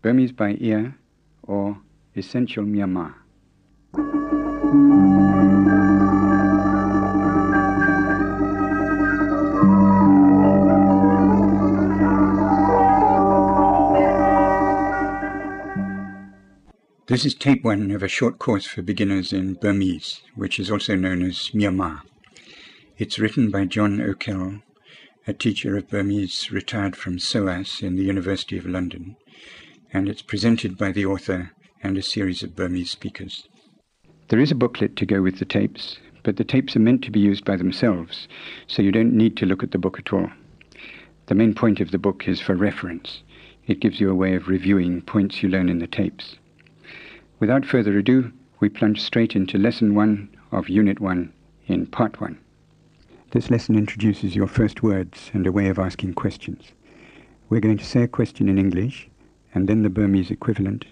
Burmese by ear, or Essential Myanmar. This is tape 1 of a short course for beginners in Burmese, which is also known as Myanmar. It's written by John O'Carroll, a teacher of Burmese retired from SOAS in the University of London, and it's presented by the author and a series of Burmese speakers. There is a booklet to go with the tapes, but the tapes are meant to be used by themselves, so you don't need to look at the book at all. The main point of the book is for reference. It gives you a way of reviewing points you learn in the tapes. Without further ado, we plunge straight into Lesson 1 of Unit 1 in Part 1. This lesson introduces your first words and a way of asking questions. We're going to say a question in English, and then the Burmese equivalent,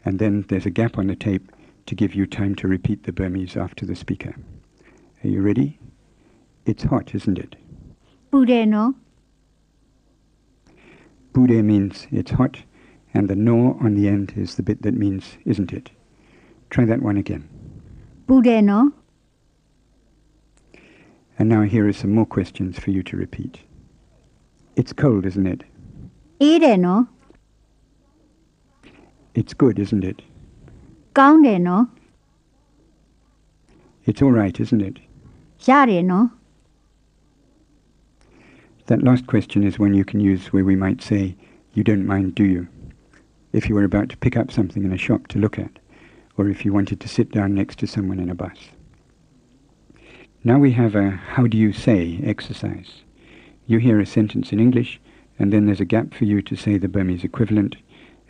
and then there's a gap on the tape to give you time to repeat the Burmese after the speaker. Are you ready? It's hot, isn't it? Bude no. Bude means it's hot, and the no on the end is the bit that means isn't it. Try that one again. Bude no. And now here are some more questions for you to repeat. It's cold, isn't it? Ide no. It's good, isn't it? Kaunde no. It's all right, isn't it? Yare no. That last question is one you can use where we might say, you don't mind, do you? If you were about to pick up something in a shop to look at, or if you wanted to sit down next to someone in a bus. Now we have a how do you say exercise. You hear a sentence in English, and then there's a gap for you to say the Burmese equivalent,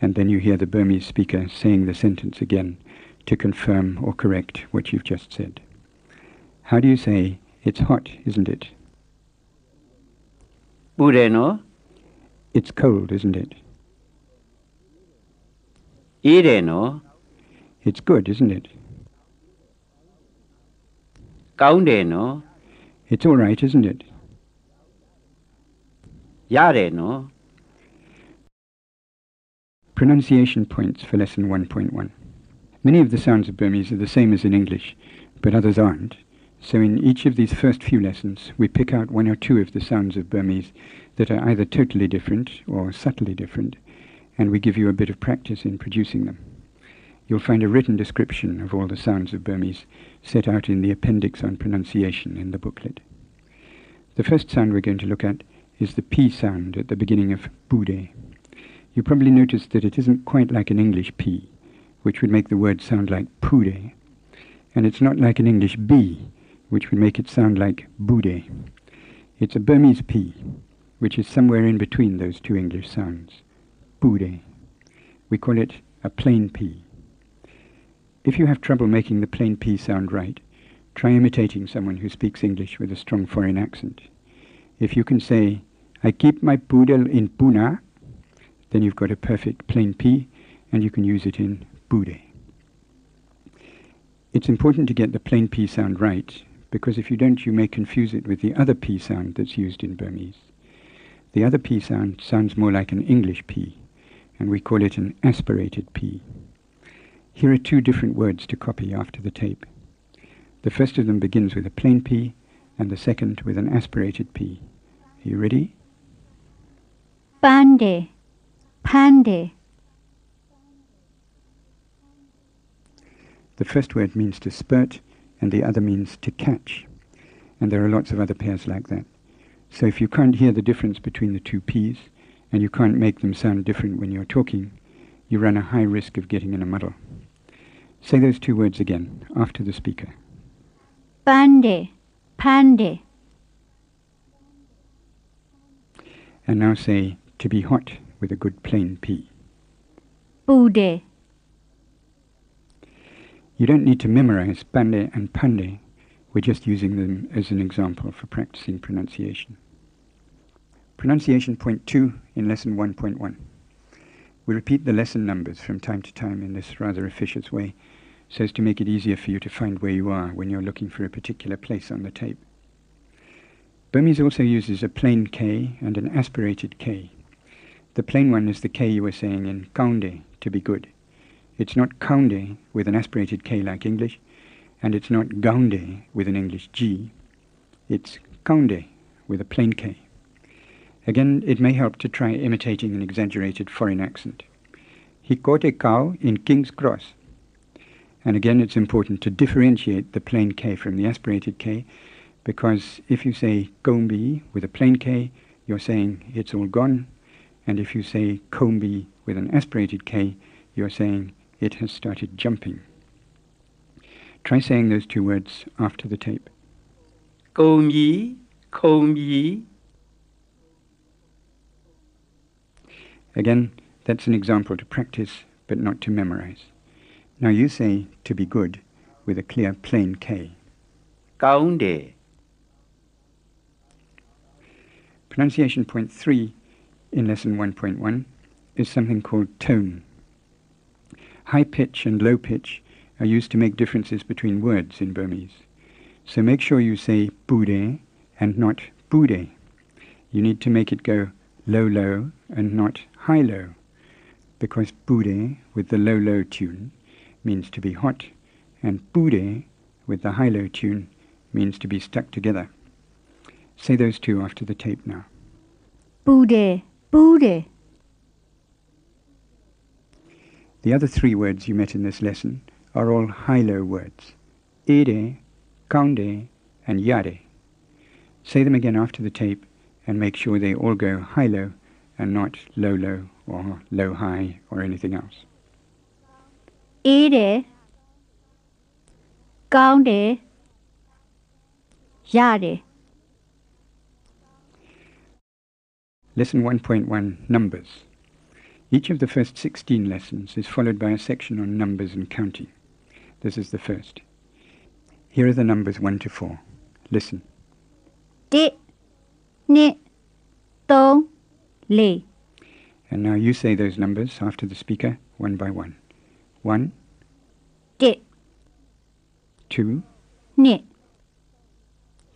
and then you hear the Burmese speaker saying the sentence again to confirm or correct what you've just said. How do you say, it's hot, isn't it? Bude no. It's cold, isn't it? Ide no. It's good, isn't it? Kaunde no. It's all right, isn't it? Yare no. Pronunciation points for Lesson 1.1. Many of the sounds of Burmese are the same as in English, but others aren't. So in each of these first few lessons, we pick out one or two of the sounds of Burmese that are either totally different or subtly different, and we give you a bit of practice in producing them. You'll find a written description of all the sounds of Burmese set out in the appendix on pronunciation in the booklet. The first sound we're going to look at is the P sound at the beginning of Bude. You probably noticed that it isn't quite like an English P, which would make the word sound like Pude, and it's not like an English B, which would make it sound like Bude. It's a Burmese P, which is somewhere in between those two English sounds. Bude. We call it a plain P. If you have trouble making the plain P sound right, try imitating someone who speaks English with a strong foreign accent. If you can say, I keep my poodle in Pune, then you've got a perfect plain P, and you can use it in Bude. It's important to get the plain P sound right, because if you don't, you may confuse it with the other P sound that's used in Burmese. The other P sound sounds more like an English P, and we call it an aspirated P. Here are two different words to copy after the tape. The first of them begins with a plain P, and the second with an aspirated P. Are you ready? Pande. Pande. The first word means to spurt, and the other means to catch. And there are lots of other pairs like that. So if you can't hear the difference between the two P's, and you can't make them sound different when you're talking, you run a high risk of getting in a muddle. Say those two words again, after the speaker. Pande. Pande. And now say, to be hot, with a good plain P. Bude. You don't need to memorize pande and pande. We're just using them as an example for practicing pronunciation. Pronunciation point 2 in Lesson 1.1. We repeat the lesson numbers from time to time in this rather officious way, so as to make it easier for you to find where you are when you're looking for a particular place on the tape. Burmese also uses a plain K and an aspirated K. The plain one is the K you were saying in kaunde, to be good. It's not kaunde with an aspirated K like English, and it's not gaunde with an English G. It's kaunde with a plain K. Again, it may help to try imitating an exaggerated foreign accent. He caught a cow in King's Cross. And again, it's important to differentiate the plain K from the aspirated K, because if you say kombi with a plain K, you're saying it's all gone, and if you say kombi with an aspirated K, you're saying it has started jumping. Try saying those two words after the tape. Kombi, kombi. Again, that's an example to practice, but not to memorize. Now you say to be good with a clear plain K. Kaunde. Pronunciation point 3 in lesson 1.1 is something called tone. High pitch and low pitch are used to make differences between words in Burmese. So make sure you say bude and not bude. You need to make it go low low and not high low, because bude with the low low tune means to be hot, and bude with the high low tune means to be stuck together. Say those two after the tape now. Bude, bude. The other three words you met in this lesson are all high-low words. Ere, kaunde, and yare. Say them again after the tape and make sure they all go high-low and not low-low or low-high or anything else. Ere, kaunde, yare. Lesson 1.1, Numbers. Each of the first 16 lessons is followed by a section on numbers and counting. This is the first. Here are the numbers 1 to 4. Listen. Di, ni, to, le. And now you say those numbers after the speaker, one by one. 1, Di, 2, ni,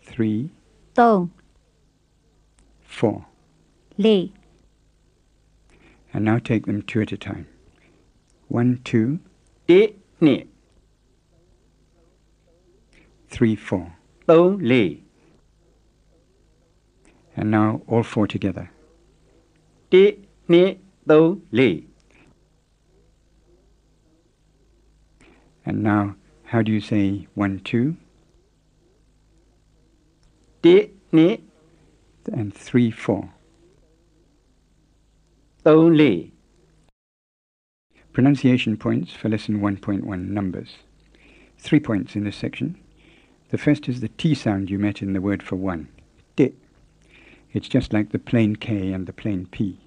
3, to, 4. le. And now take them two at a time. 1, 2, Di, ni, 3, 4. tong, le. And now all four together. Di, ni, tong, le. And now, how do you say 1, 2, Di, ni, and 3, 4? tong, le. Pronunciation points for lesson 1.1, numbers. 3 points in this section. The first is the T sound you met in the word for one. Di. It's just like the plain K and the plain P.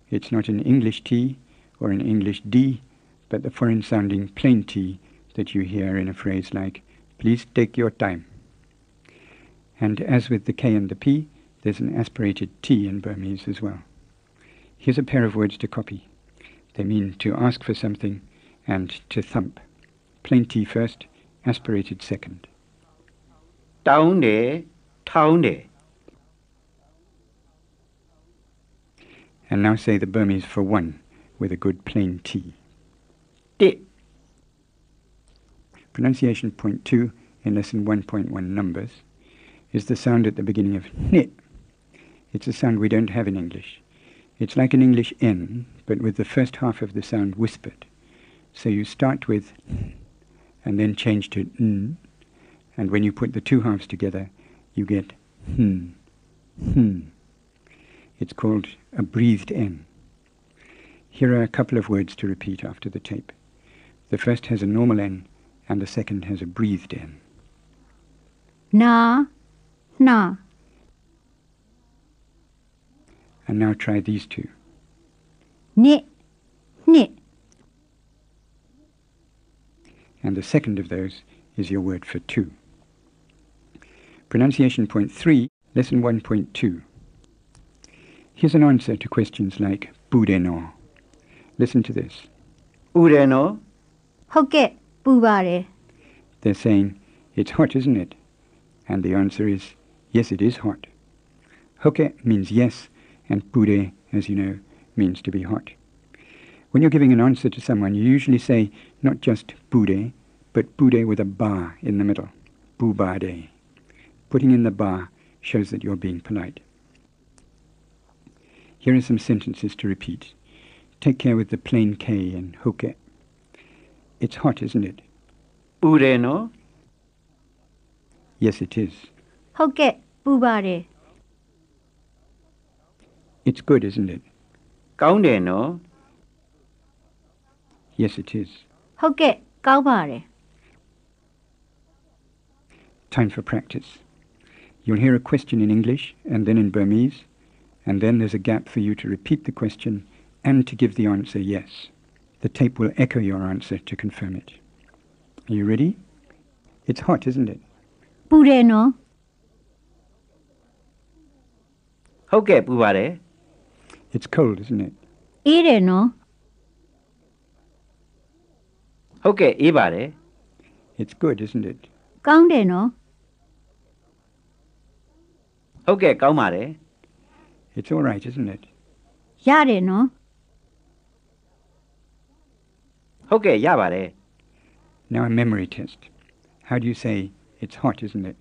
It's not an English T or an English D, but the foreign sounding plain T that you hear in a phrase like, please take your time. And as with the K and the P, there's an aspirated T in Burmese as well. Here's a pair of words to copy. They mean to ask for something and to thump. Plain T first, aspirated second. Down there, town there. And now say the Burmese for one with a good plain T. Di, Pronunciation point 2 in lesson 1.1, numbers, is the sound at the beginning of nit. It's a sound we don't have in English. It's like an English N, but with the first half of the sound whispered. So you start with and then change to n, and when you put the two halves together, you get hm. It's called a breathed N. Here are a couple of words to repeat after the tape. The first has a normal N, and the second has a breathed N. Na, na. And now try these two. Ni, ni. And the second of those is your word for two. Pronunciation point 3, lesson 1.2. Here's an answer to questions like Budeno. Listen to this. Ure no, ဟုတ်ကဲ့ ပူပါတယ် They're saying, it's hot, isn't it? And the answer is, yes, it is hot. Hoke means yes, and pure, as you know, means to be hot. When you're giving an answer to someone, you usually say not just bude, but bude with a ba in the middle. Bubade. Putting in the ba shows that you're being polite. Here are some sentences to repeat. Take care with the plain K in hoke. It's hot, isn't it? Ure no? Yes, it is. ဟုတ်ကဲ့ပူပါတယ် It's good, isn't it? Kaunde no? Yes, it is. ဟုတ်ကဲ့ကောင်းပါတယ် Time for practice. You'll hear a question in English and then in Burmese, and then there's a gap for you to repeat the question and to give the answer yes. The tape will echo your answer to confirm it. Are you ready? It's hot, isn't it? ပူတယ်နော် ဟုတ်ကဲ့ပူပါတယ် It's cold, isn't it? အေးတယ်နော် ဟုတ်ကဲ့အေးပါတယ် It's good, isn't it? ကောင်းတယ်နော် ဟုတ်ကဲ့ကောင်းပါတယ် It's all right, isn't it? ရတယ်နော် ဟုတ်ကဲ့ရပါတယ် Now a memory test. How do you say it's hot, isn't it?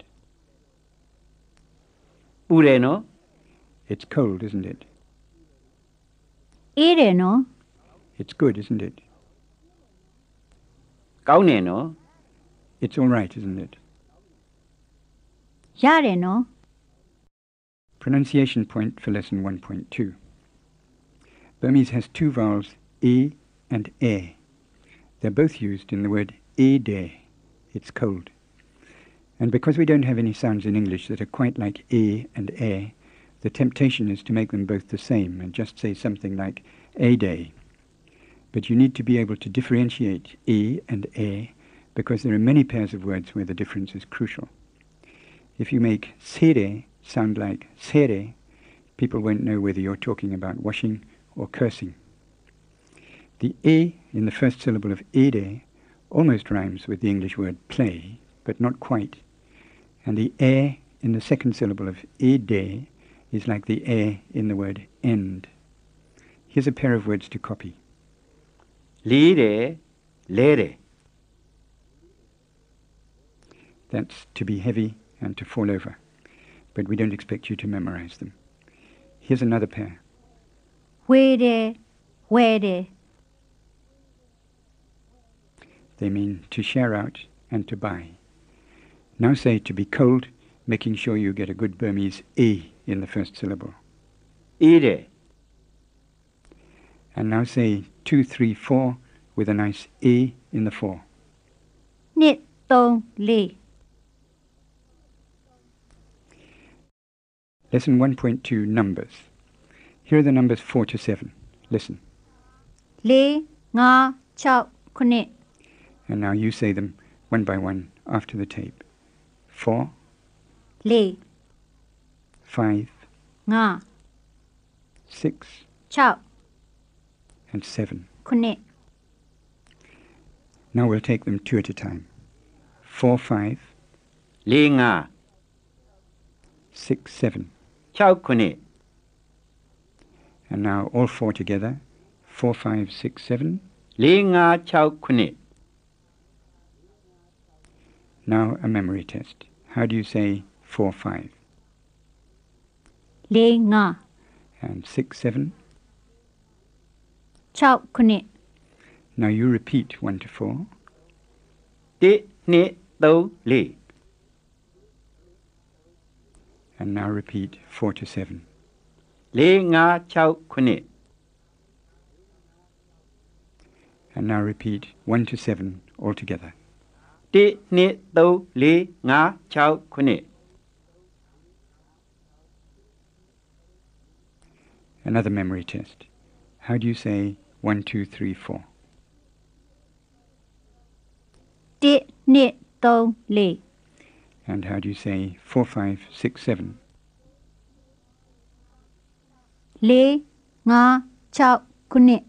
ပူတယ်နော် It's cold, isn't it? အေးတယ်နော် It's good, isn't it? ကောင်းတယ်နော် It's all right, isn't it? ရတယ်နော် Pronunciation point for lesson 1.2. Burmese has two vowels, e and e. They're both used in the word e-de. It's cold. And because we don't have any sounds in English that are quite like e and e, the temptation is to make them both the same and just say something like a-day. But you need to be able to differentiate e and e because there are many pairs of words where the difference is crucial. If you make sere sound like sere, people won't know whether you're talking about washing or cursing. The e in the first syllable of ede almost rhymes with the English word play, but not quite. And the e in the second syllable of ede is like the e in the word end. Here's a pair of words to copy. လေးတယ်လဲတယ် That's to be heavy and to fall over. But we don't expect you to memorize them. Here's another pair. ဝေးတယ်ဝဲတယ် They mean to share out and to buy. Now say to be cold, making sure you get a good Burmese e in the first syllable. အေးတယ် And now say 2, 3, 4 with a nice e in the 4. နှစ်3 4 Lesson 1.2 Numbers. Here are the numbers 4 to 7. Listen. 4 5 6 9 And now you say them one by one after the tape. 4, 4 5, 5 6, 6 and 7. 9 Now we'll take them two at a time. 4, 5, လေးငါ 6, 7. 6ခုနှစ် And now all four together. 4, 5, 6, 7. လေးငါ6ခုနှစ် Now a memory test. How do you say 4, 5? 4 5 And 6, 7? 6 9 Now you repeat 1 to 4. 1 2 3 4 And now repeat 4 to 7. လေးငါ6ခုနှစ် And now repeat 1 to 7 altogether. 1 2 3 4 5 6ခုနှစ် Another memory test. How do you say 1, 2, 3, 4? 1 2 3 4 And how do you say 4, 5, 6, 7? 4 5 6 9